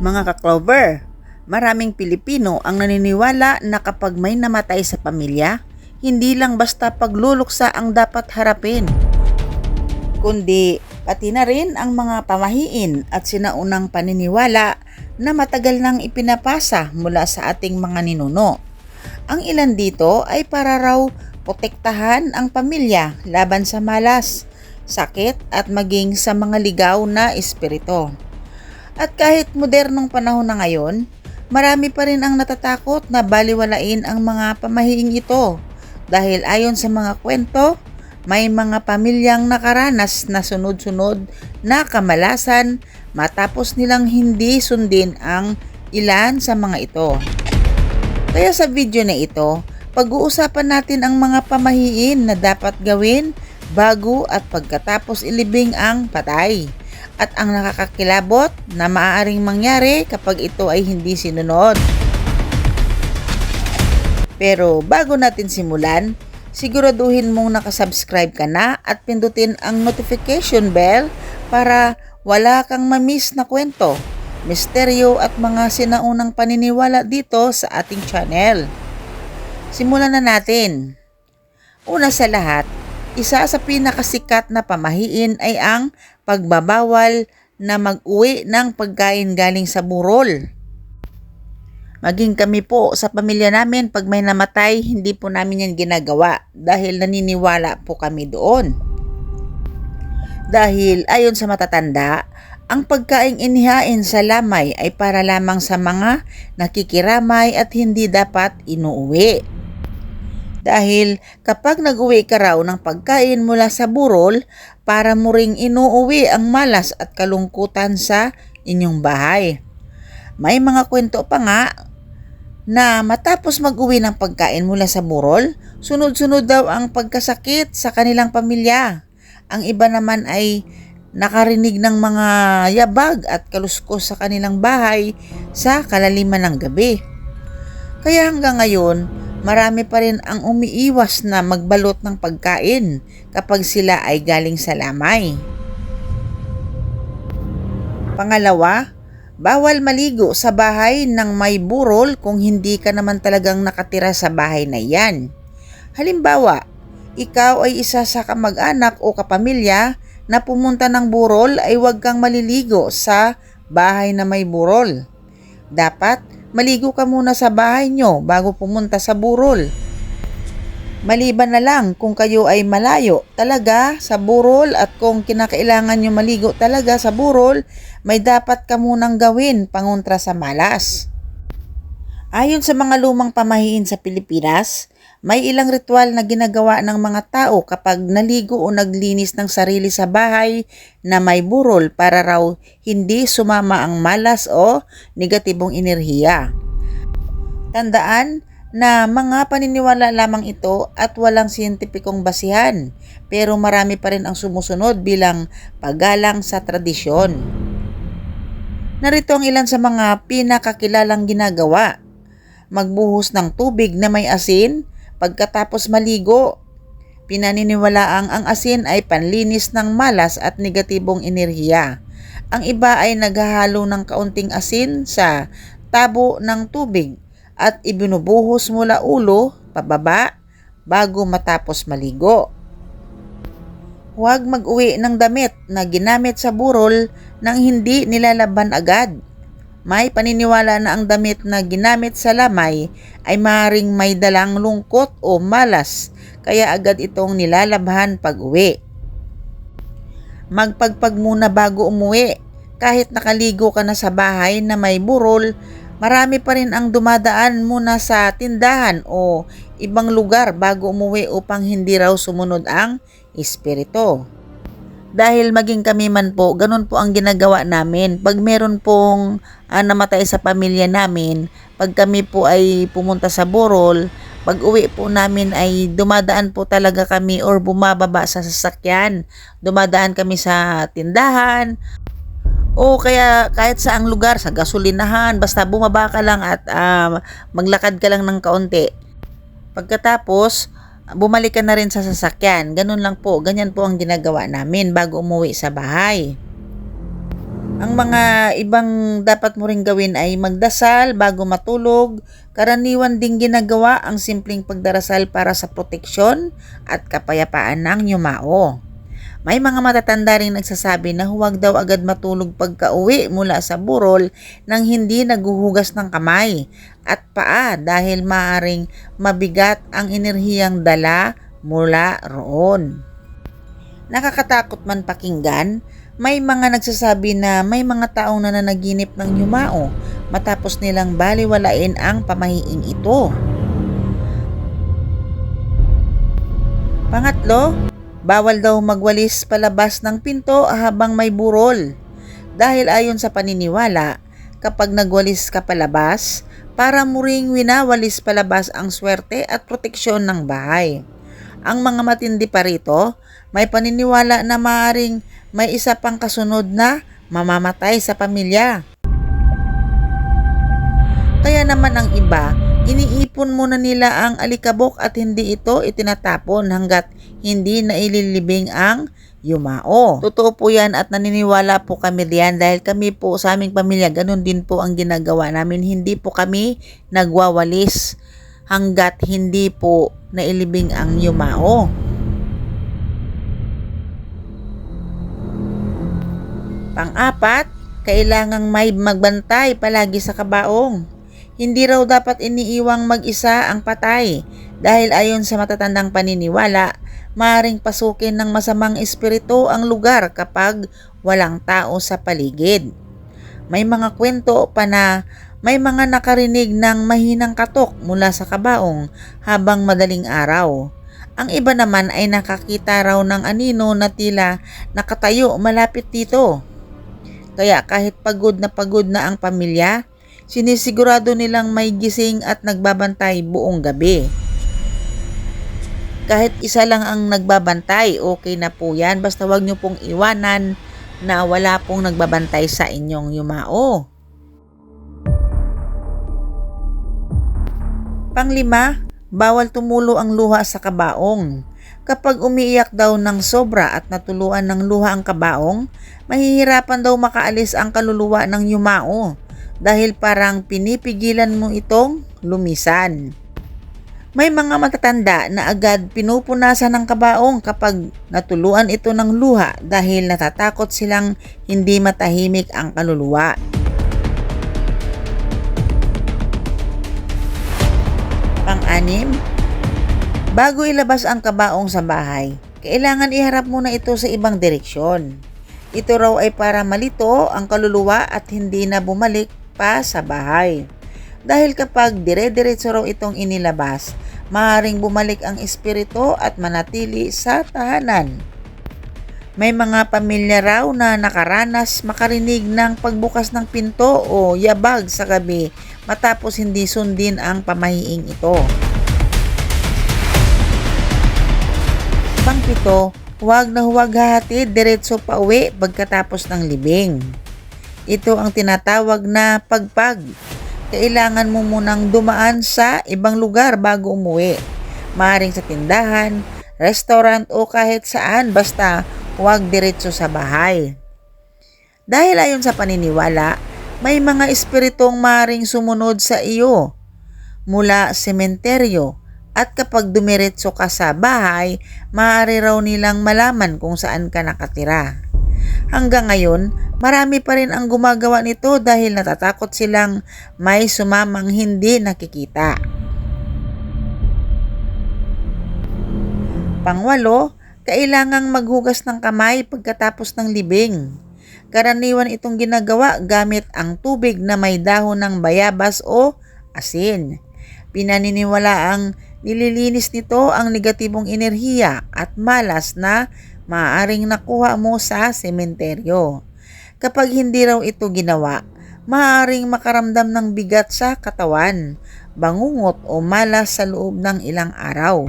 Mga ka-Clover, maraming Pilipino ang naniniwala na kapag may namatay sa pamilya, hindi lang basta pagluluksa ang dapat harapin, kundi pati na rin ang mga pamahiin at sinaunang paniniwala na matagal nang ipinapasa mula sa ating mga ninuno. Ang ilan dito ay para raw protektahan ang pamilya laban sa malas, sakit at maging sa mga ligaw na espiritu. At kahit modernong panahon na ngayon, marami pa rin ang natatakot na baliwalain ang mga pamahiing ito dahil ayon sa mga kwento, may mga pamilyang nakaranas na sunod-sunod na kamalasan matapos nilang hindi sundin ang ilan sa mga ito. Kaya sa video na ito, pag-uusapan natin ang mga pamahiin na dapat gawin bago at pagkatapos ilibing ang patay at ang nakakakilabot na maaaring mangyari kapag ito ay hindi sinunod. Pero bago natin simulan, siguraduhin mong nakasubscribe ka na at pindutin ang notification bell para wala kang ma-miss na kwento, misteryo at mga sinaunang paniniwala dito sa ating channel. Simulan na natin. Una sa lahat, isa sa pinakasikat na pamahiin ay ang pagbabawal na mag-uwi ng pagkain galing sa burol. Maging kami po sa pamilya namin, pag may namatay, hindi po namin yan ginagawa dahil naniniwala po kami doon. Dahil ayon sa matatanda, ang pagkaing inihain sa lamay ay para lamang sa mga nakikiramay at hindi dapat inuuwi. Dahil kapag nag-uwi ka raw ng pagkain mula sa burol, para mo ring inuuwi ang malas at kalungkutan sa inyong bahay. May mga kwento pa nga na matapos mag-uwi ng pagkain mula sa burol, sunod-sunod daw ang pagkasakit sa kanilang pamilya. Ang iba naman ay nakarinig ng mga yabag at kaluskos sa kanilang bahay sa kalaliman ng gabi. Kaya hanggang ngayon, marami pa rin ang umiiwas na magbalot ng pagkain kapag sila ay galing sa lamay. Pangalawa, bawal maligo sa bahay ng may burol kung hindi ka naman talagang nakatira sa bahay na iyan. Halimbawa, ikaw ay isa sa kamag-anak o kapamilya na pumunta ng burol, ay huwag kang maliligo sa bahay na may burol. Dapat maligo ka muna sa bahay nyo bago pumunta sa burol. Maliban na lang kung kayo ay malayo talaga sa burol at kung kinakailangan nyo maligo talaga sa burol, may dapat ka munang gawin pangontra sa malas. Ayon sa mga lumang pamahiin sa Pilipinas, may ilang ritual na ginagawa ng mga tao kapag naligo o naglinis ng sarili sa bahay na may burol para raw hindi sumama ang malas o negatibong enerhiya. Tandaan na mga paniniwala lamang ito at walang siyentipikong basihan, pero marami pa rin ang sumusunod bilang paggalang sa tradisyon. Narito ang ilan sa mga pinakakilalang ginagawa. Magbuhos ng tubig na may asin pagkatapos maligo. Pinaniniwalaang ang asin ay panlinis ng malas at negatibong enerhiya. Ang iba ay naghahalo ng kaunting asin sa tabo ng tubig at ibinubuhos mula ulo pababa bago matapos maligo. Huwag mag-uwi ng damit na ginamit sa burol nang hindi nilalaban agad. May paniniwala na ang damit na ginamit sa lamay ay maaaring may dalang lungkot o malas, kaya agad itong nilalabhan pag-uwi. Magpagpag muna bago umuwi. Kahit nakaligo ka na sa bahay na may burol, marami pa rin ang dumadaan muna sa tindahan o ibang lugar bago umuwi upang hindi raw sumunod ang espiritu. Dahil maging kami man po, ganun po ang ginagawa namin. Pag meron pong namatay sa pamilya namin, pag kami po ay pumunta sa burol, pag uwi po namin ay dumadaan po talaga kami or bumababa sa sasakyan. Dumadaan kami sa tindahan o kaya kahit saang lugar, sa gasolinahan, basta bumaba ka lang at maglakad ka lang ng kaunti. Pagkatapos, bumalik ka na rin sa sasakyan. Ganun lang po, ganyan po ang ginagawa namin bago umuwi sa bahay. Ang mga ibang dapat mo ring gawin ay magdasal bago matulog. Karaniwan ding ginagawa ang simpleng pagdarasal para sa proteksyon at kapayapaan ng yumao. May mga matatanda ring nagsasabi na huwag daw agad matulog pagka-uwi mula sa burol nang hindi naghuhugas ng kamay at paa dahil maaring mabigat ang enerhiyang dala mula roon. Nakakatakot man pakinggan, may mga nagsasabi na may mga taong nananaginip ng yumao matapos nilang baliwalain ang pamahiing ito. Pangatlo, bawal daw magwalis palabas ng pinto habang may burol. Dahil ayon sa paniniwala, kapag nagwalis ka palabas, para mo ring winawalis palabas ang swerte at proteksyon ng bahay. Ang mga matindi pa rito, may paniniwala na maaaring may isa pang kasunod na mamamatay sa pamilya. Kaya naman ang iba, iniipon muna nila ang alikabok at hindi ito itinatapon hanggat hindi naililibing ang yumao. Totoo po yan at naniniwala po kami diyan dahil kami po sa aming pamilya, ganun din po ang ginagawa namin. Hindi po kami nagwawalis hanggat hindi po nailibing ang yumao. Pang-apat, kailangang may magbantay palagi sa kabaong. Hindi raw dapat iniiwang mag-isa ang patay dahil ayon sa matatandang paniniwala, maaaring pasukin ng masamang espiritu ang lugar kapag walang tao sa paligid. May mga kwento pa na may mga nakarinig ng mahinang katok mula sa kabaong habang madaling araw. Ang iba naman ay nakakita raw ng anino na tila nakatayo malapit dito. Kaya kahit pagod na ang pamilya, sinisigurado nilang may gising at nagbabantay buong gabi. Kahit isa lang ang nagbabantay, okay na po yan. Basta wag nyo pong iwanan na wala pong nagbabantay sa inyong yumao. Panglima, bawal tumulo ang luha sa kabaong. Kapag umiiyak daw ng sobra at natuluan ng luha ang kabaong, mahihirapan daw makaalis ang kaluluwa ng yumao dahil parang pinipigilan mo itong lumisan. May mga matatanda na agad pinupunasan ng kabaong kapag natuluan ito ng luha dahil natatakot silang hindi matahimik ang kaluluwa. Pang-anim, bago ilabas ang kabaong sa bahay, kailangan iharap muna ito sa ibang direksyon. Ito raw ay para malito ang kaluluwa at hindi na bumalik pa sa bahay. Dahil kapag dire-diretso raw itong inilabas, maaaring bumalik ang espiritu at manatili sa tahanan. May mga pamilya raw na nakaranas makarinig ng pagbukas ng pinto o yabag sa gabi matapos hindi sundin ang pamahiing ito. Pang-pito, huwag na huwag hahatid diretso pa uwi pagkatapos ng libing. Ito ang tinatawag na pagpag. Kailangan mo munang dumaan sa ibang lugar bago umuwi. Maaaring sa tindahan, restaurant o kahit saan basta huwag diretso sa bahay. Dahil ayon sa paniniwala, may mga espiritong maaaring sumunod sa iyo mula sementeryo. At kapag dumiretso ka sa bahay, maaari raw nilang malaman kung saan ka nakatira. Hanggang ngayon, marami pa rin ang gumagawa nito dahil natatakot silang may sumamang hindi nakikita. Pangwalo, kailangang maghugas ng kamay pagkatapos ng libing. Karaniwan itong ginagawa gamit ang tubig na may dahon ng bayabas o asin. Pinaniniwalaang nililinis nito ang negatibong enerhiya at malas na maaaring nakuha mo sa sementeryo. Kapag hindi raw ito ginawa, maaaring makaramdam ng bigat sa katawan, bangungot o malas sa loob ng ilang araw.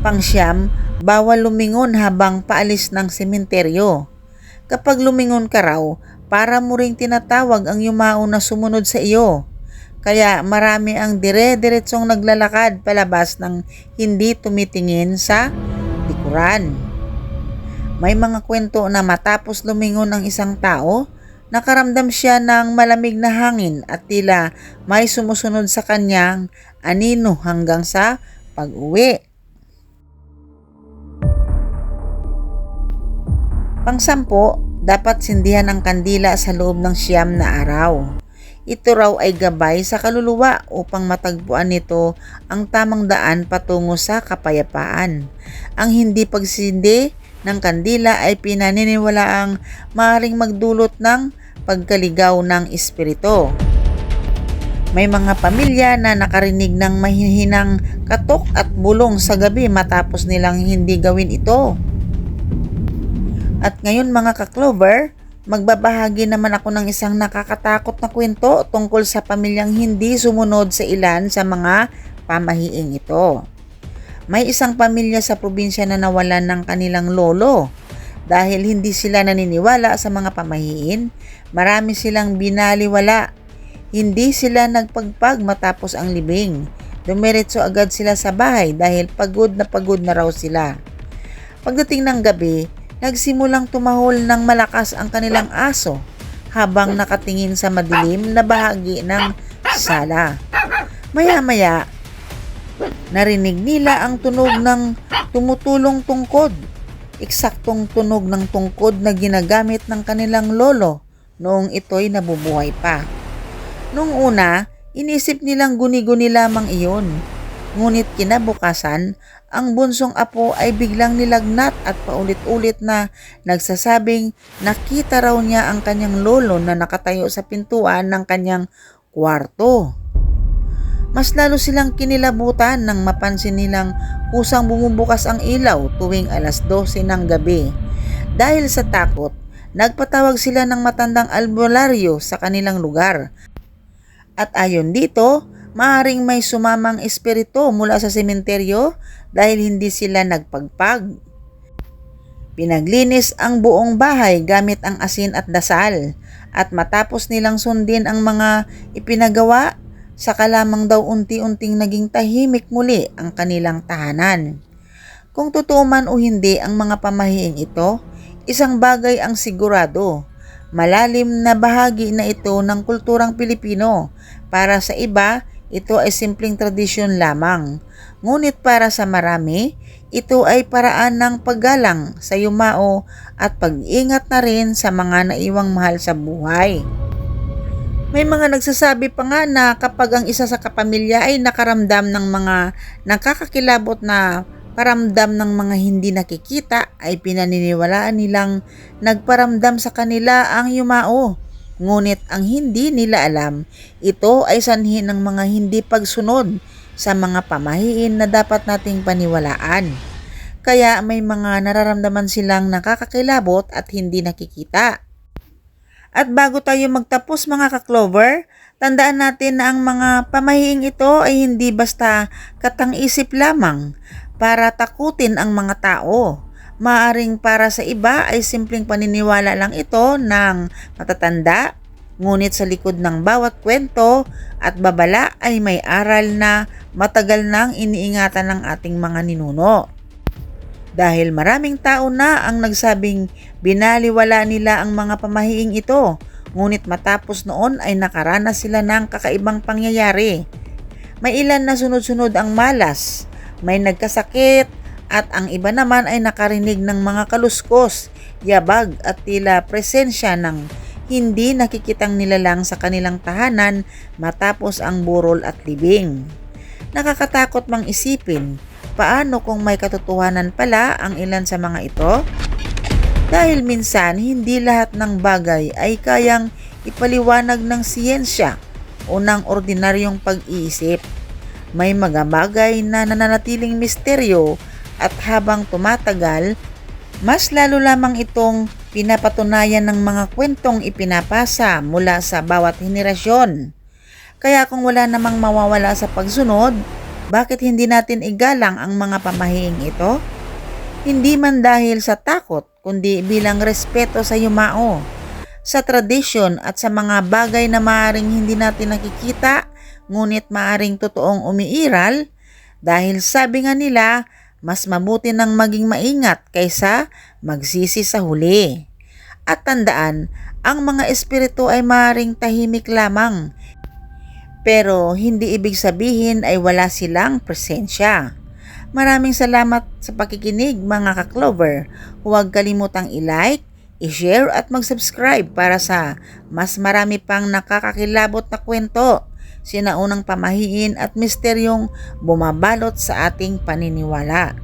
Pangsyam, bawal lumingon habang paalis ng sementeryo. Kapag lumingon ka raw, para mo ring tinatawag ang yumao na sumunod sa iyo. Kaya marami ang dire-diretsong naglalakad palabas ng hindi tumitingin sa likuran. May mga kwento na matapos lumingon ang isang tao, nakaramdam siya ng malamig na hangin at tila may sumusunod sa kanyang anino hanggang sa pag-uwi. Pangsampo, dapat sindihan ang kandila sa loob ng 9 na araw. Ito raw ay gabay sa kaluluwa upang matagpuan nito ang tamang daan patungo sa kapayapaan. Ang hindi pagsindi ng kandila ay pinaniniwalaang maaaring magdulot ng pagkaligaw ng espiritu. May mga pamilya na nakarinig ng mahihinang katok at bulong sa gabi matapos nilang hindi gawin ito. At ngayon mga ka-Clover, magbabahagi naman ako ng isang nakakatakot na kwento tungkol sa pamilyang hindi sumunod sa ilan sa mga pamahiing ito. May isang pamilya sa probinsya na nawalan ng kanilang lolo. Dahil hindi sila naniniwala sa mga pamahiin, marami silang binaliwala. Hindi sila nagpagpag matapos ang libing. Dumiretso agad sila sa bahay dahil pagod na raw sila. Pagdating ng gabi, nagsimulang tumahol ng malakas ang kanilang aso habang nakatingin sa madilim na bahagi ng sala. Maya-maya, narinig nila ang tunog ng tumutulong tungkod. Eksaktong tunog ng tungkod na ginagamit ng kanilang lolo noong ito'y nabubuhay pa. Noong una, inisip nilang guni-guni lamang iyon. Ngunit kinabukasan, ang bunsong apo ay biglang nilagnat at paulit-ulit na nagsasabing nakita raw niya ang kanyang lolo na nakatayo sa pintuan ng kanyang kwarto. Mas lalo silang kinilabutan nang mapansin nilang kusang bumubukas ang ilaw tuwing 12:00 ng gabi. Dahil sa takot, nagpatawag sila ng matandang albularyo sa kanilang lugar. At ayon dito, maaaring may sumamang espiritu mula sa sementeryo dahil hindi sila nagpagpag. Pinaglinis ang buong bahay gamit ang asin at dasal, at matapos nilang sundin ang mga ipinagawa, saka lamang daw unti-unting naging tahimik muli ang kanilang tahanan. Kung totoo man o hindi ang mga pamahiing ito, isang bagay ang sigurado. Malalim na bahagi na ito ng kulturang Pilipino. Para sa iba, ito ay simpleng tradisyon lamang. Ngunit para sa marami, ito ay paraan ng paggalang sa yumao at pag-ingat na rin sa mga naiwang mahal sa buhay. May mga nagsasabi pa nga na kapag ang isa sa kapamilya ay nakaramdam ng mga nakakakilabot na paramdam ng mga hindi nakikita, ay pinaniniwalaan nilang nagparamdam sa kanila ang yumao. Ngunit ang hindi nila alam, ito ay sanhi ng mga hindi pagsunod sa mga pamahiin na dapat nating paniwalaan. Kaya may mga nararamdaman silang nakakakilabot at hindi nakikita. At bago tayo magtapos mga ka-Clover, tandaan natin na ang mga pamahiing ito ay hindi basta katang-isip lamang para takutin ang mga tao. Maaring para sa iba ay simpleng paniniwala lang ito ng matatanda, ngunit sa likod ng bawat kwento at babala ay may aral na matagal nang iniingatan ng ating mga ninuno. Dahil maraming tao na ang nagsabing binaliwala nila ang mga pamahiing ito, ngunit matapos noon ay nakaranas sila ng kakaibang pangyayari. May ilan na sunod-sunod ang malas, may nagkasakit, at ang iba naman ay nakarinig ng mga kaluskos, yabag at tila presensya ng hindi nakikitang nilalang sa kanilang tahanan matapos ang burol at libing. Nakakatakot mang isipin, paano kung may katotohanan pala ang ilan sa mga ito? Dahil minsan hindi lahat ng bagay ay kayang ipaliwanag ng siyensya o ng ordinaryong pag-iisip. May mga bagay na nananatiling misteryo at habang tumatagal, mas lalo lamang itong pinapatunayan ng mga kwentong ipinapasa mula sa bawat henerasyon. Kaya kung wala namang mawawala sa pagsunod, bakit hindi natin igalang ang mga pamahiing ito? Hindi man dahil sa takot, kundi bilang respeto sa yumao, sa tradisyon at sa mga bagay na maaring hindi natin nakikita, ngunit maaring totoong umiiral, dahil sabi nga nila, mas mabuti nang maging maingat kaysa magsisi sa huli. At tandaan, ang mga espiritu ay maaaring tahimik lamang, pero hindi ibig sabihin ay wala silang presensya. Maraming salamat sa pakikinig mga ka-Clover. Huwag kalimutang i-like, i-share at mag-subscribe para sa mas marami pang nakakakilabot na kwento, sinaunang pamahiin at misteryong bumabalot sa ating paniniwala.